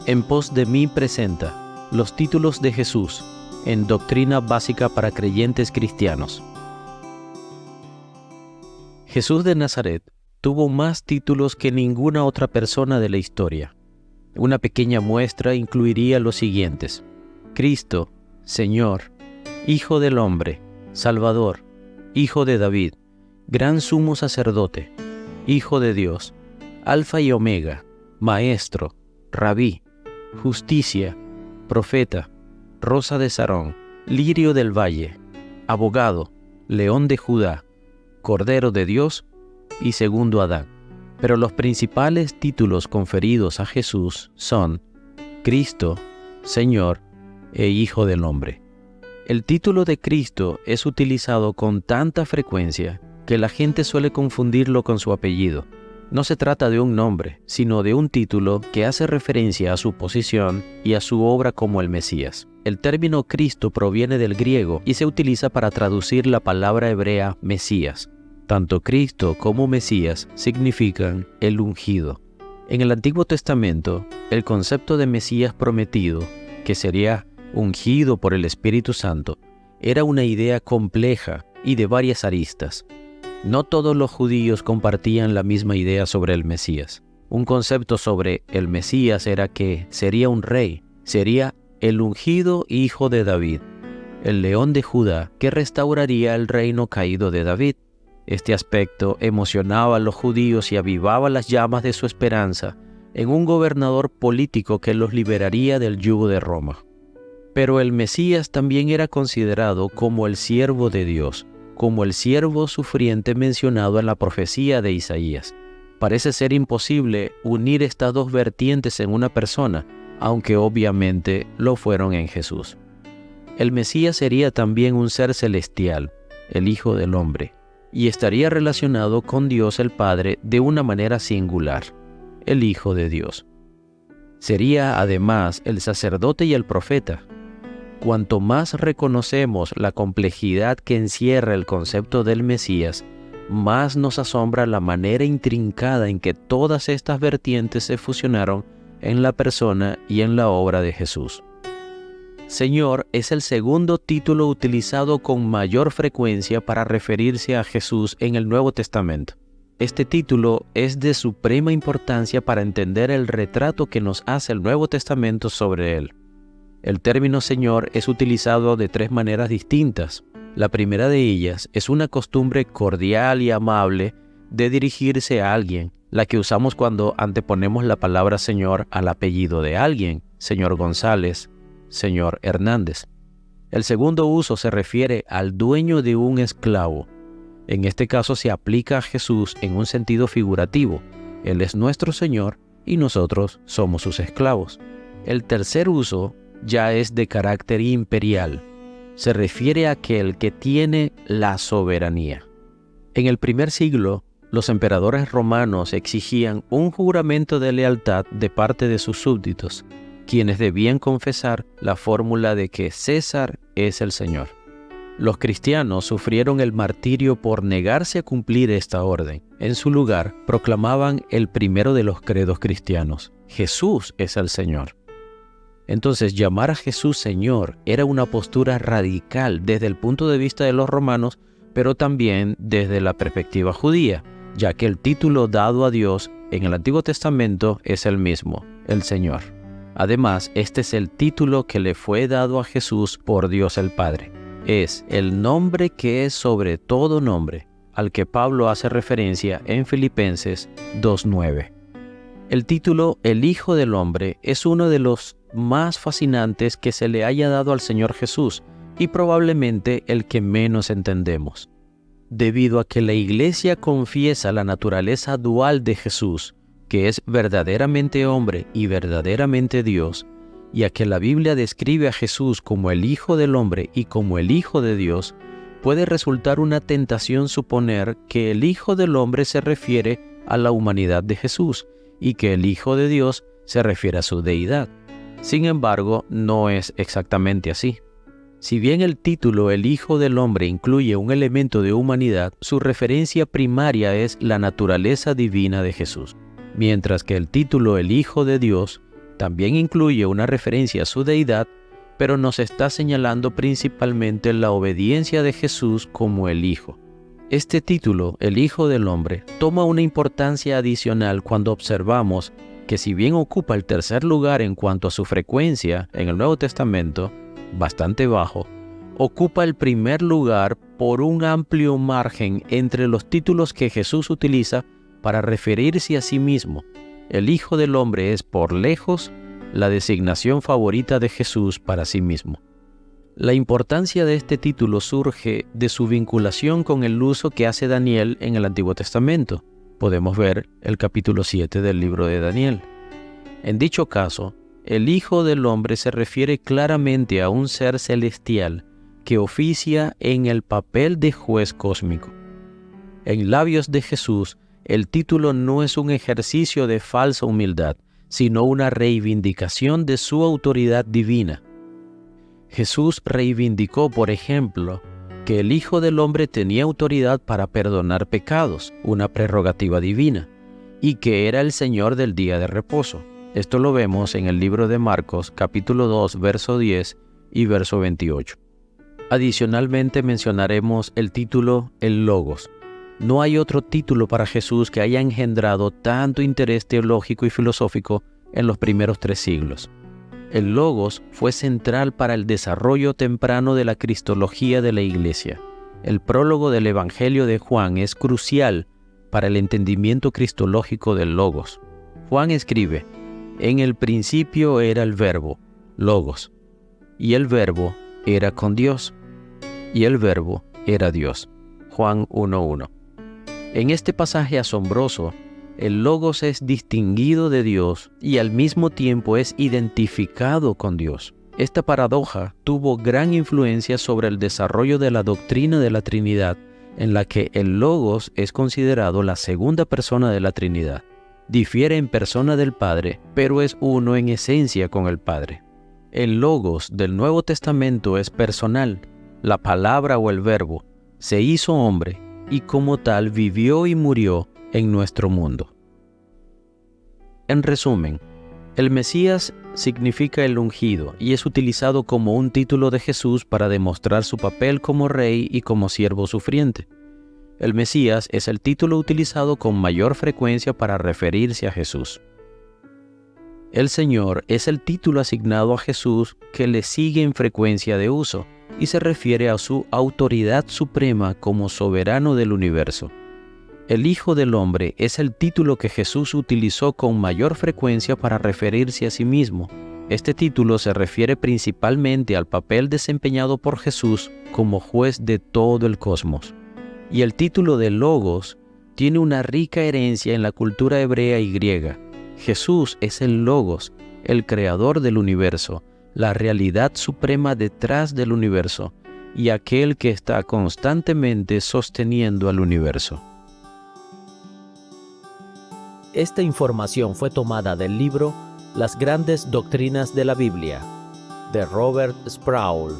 En pos de mí presenta los títulos de Jesús en Doctrina Básica para Creyentes Cristianos. Jesús de Nazaret tuvo más títulos que ninguna otra persona de la historia. Una pequeña muestra incluiría los siguientes: Cristo, Señor, Hijo del Hombre, Salvador, Hijo de David, Gran Sumo Sacerdote, Hijo de Dios, Alfa y Omega, Maestro, Rabí, Justicia, Profeta, Rosa de Sarón, Lirio del Valle, Abogado, León de Judá, Cordero de Dios y Segundo Adán. Pero los principales títulos conferidos a Jesús son Cristo, Señor e Hijo del Hombre. El título de Cristo es utilizado con tanta frecuencia que la gente suele confundirlo con su apellido. No se trata de un nombre, sino de un título que hace referencia a su posición y a su obra como el Mesías. El término Cristo proviene del griego y se utiliza para traducir la palabra hebrea Mesías. Tanto Cristo como Mesías significan el ungido. En el Antiguo Testamento, el concepto de Mesías prometido, que sería ungido por el Espíritu Santo, era una idea compleja y de varias aristas. No todos los judíos compartían la misma idea sobre el Mesías. Un concepto sobre el Mesías era que sería un rey, sería el ungido hijo de David, el león de Judá que restauraría el reino caído de David. Este aspecto emocionaba a los judíos y avivaba las llamas de su esperanza en un gobernador político que los liberaría del yugo de Roma. Pero el Mesías también era considerado como el siervo de Dios, como el siervo sufriente mencionado en la profecía de Isaías. Parece ser imposible unir estas dos vertientes en una persona, aunque obviamente lo fueron en Jesús. El Mesías sería también un ser celestial, el Hijo del Hombre, y estaría relacionado con Dios el Padre de una manera singular, el Hijo de Dios. Sería además el sacerdote y el profeta. Cuanto más reconocemos la complejidad que encierra el concepto del Mesías, más nos asombra la manera intrincada en que todas estas vertientes se fusionaron en la persona y en la obra de Jesús. Señor es el segundo título utilizado con mayor frecuencia para referirse a Jesús en el Nuevo Testamento. Este título es de suprema importancia para entender el retrato que nos hace el Nuevo Testamento sobre él. El término Señor es utilizado de tres maneras distintas. La primera de ellas es una costumbre cordial y amable de dirigirse a alguien, la que usamos cuando anteponemos la palabra Señor al apellido de alguien, señor González, señor Hernández. El segundo uso se refiere al dueño de un esclavo. En este caso se aplica a Jesús en un sentido figurativo. Él es nuestro Señor y nosotros somos sus esclavos. El tercer uso ya es de carácter imperial. Se refiere a aquel que tiene la soberanía. En el primer siglo, los emperadores romanos exigían un juramento de lealtad de parte de sus súbditos, quienes debían confesar la fórmula de que César es el Señor. Los cristianos sufrieron el martirio por negarse a cumplir esta orden. En su lugar, proclamaban el primero de los credos cristianos: Jesús es el Señor. Entonces, llamar a Jesús Señor era una postura radical desde el punto de vista de los romanos, pero también desde la perspectiva judía, ya que el título dado a Dios en el Antiguo Testamento es el mismo, el Señor. Además, este es el título que le fue dado a Jesús por Dios el Padre. Es el nombre que es sobre todo nombre, al que Pablo hace referencia en Filipenses 2:9. El título El Hijo del Hombre es uno de los más fascinantes que se le haya dado al Señor Jesús y probablemente el que menos entendemos. Debido a que la Iglesia confiesa la naturaleza dual de Jesús, que es verdaderamente hombre y verdaderamente Dios, y a que la Biblia describe a Jesús como el Hijo del Hombre y como el Hijo de Dios, puede resultar una tentación suponer que el Hijo del Hombre se refiere a la humanidad de Jesús y que el Hijo de Dios se refiere a su deidad. Sin embargo, no es exactamente así. Si bien el título El Hijo del Hombre incluye un elemento de humanidad, su referencia primaria es la naturaleza divina de Jesús, mientras que el título El Hijo de Dios También incluye una referencia a su deidad, pero nos está señalando principalmente la obediencia de Jesús como el Hijo. Este título, el Hijo del Hombre, toma una importancia adicional cuando observamos que si bien ocupa el tercer lugar en cuanto a su frecuencia en el Nuevo Testamento, bastante bajo, ocupa el primer lugar por un amplio margen entre los títulos que Jesús utiliza para referirse a sí mismo. El Hijo del Hombre es por lejos la designación favorita de Jesús para sí mismo. La importancia de este título surge de su vinculación con el uso que hace Daniel en el Antiguo Testamento. Podemos ver el capítulo 7 del libro de Daniel. En dicho caso, el Hijo del Hombre se refiere claramente a un ser celestial que oficia en el papel de juez cósmico. En labios de Jesús, el título no es un ejercicio de falsa humildad, sino una reivindicación de su autoridad divina. Jesús reivindicó, por ejemplo, que el Hijo del Hombre tenía autoridad para perdonar pecados, una prerrogativa divina, y que era el Señor del día de reposo. Esto lo vemos en el libro de Marcos, capítulo 2, verso 10 y verso 28. Adicionalmente mencionaremos el título El Logos. No hay otro título para Jesús que haya engendrado tanto interés teológico y filosófico en los primeros 3 siglos. El Logos fue central para el desarrollo temprano de la cristología de la Iglesia. El prólogo del Evangelio de Juan es crucial para el entendimiento cristológico del Logos. Juan escribe: en el principio era el Verbo, Logos, y el Verbo era con Dios, y el Verbo era Dios. Juan 1:1. En este pasaje asombroso, el Logos es distinguido de Dios y al mismo tiempo es identificado con Dios. Esta paradoja tuvo gran influencia sobre el desarrollo de la doctrina de la Trinidad, en la que el Logos es considerado la segunda persona de la Trinidad. Difiere en persona del Padre, pero es uno en esencia con el Padre. El Logos del Nuevo Testamento es personal. La palabra o el Verbo se hizo hombre y como tal vivió y murió en nuestro mundo. En resumen, el Mesías significa el ungido y es utilizado como un título de Jesús para demostrar su papel como rey y como siervo sufriente. El Mesías es el título utilizado con mayor frecuencia para referirse a Jesús. El Señor es el título asignado a Jesús que le sigue en frecuencia de uso y se refiere a su autoridad suprema como soberano del universo. El Hijo del Hombre es el título que Jesús utilizó con mayor frecuencia para referirse a sí mismo. Este título se refiere principalmente al papel desempeñado por Jesús como juez de todo el cosmos. Y el título de Logos tiene una rica herencia en la cultura hebrea y griega. Jesús es el Logos, el creador del universo, la realidad suprema detrás del universo y aquel que está constantemente sosteniendo al universo. Esta información fue tomada del libro Las Grandes Doctrinas de la Biblia, de Robert Sproul.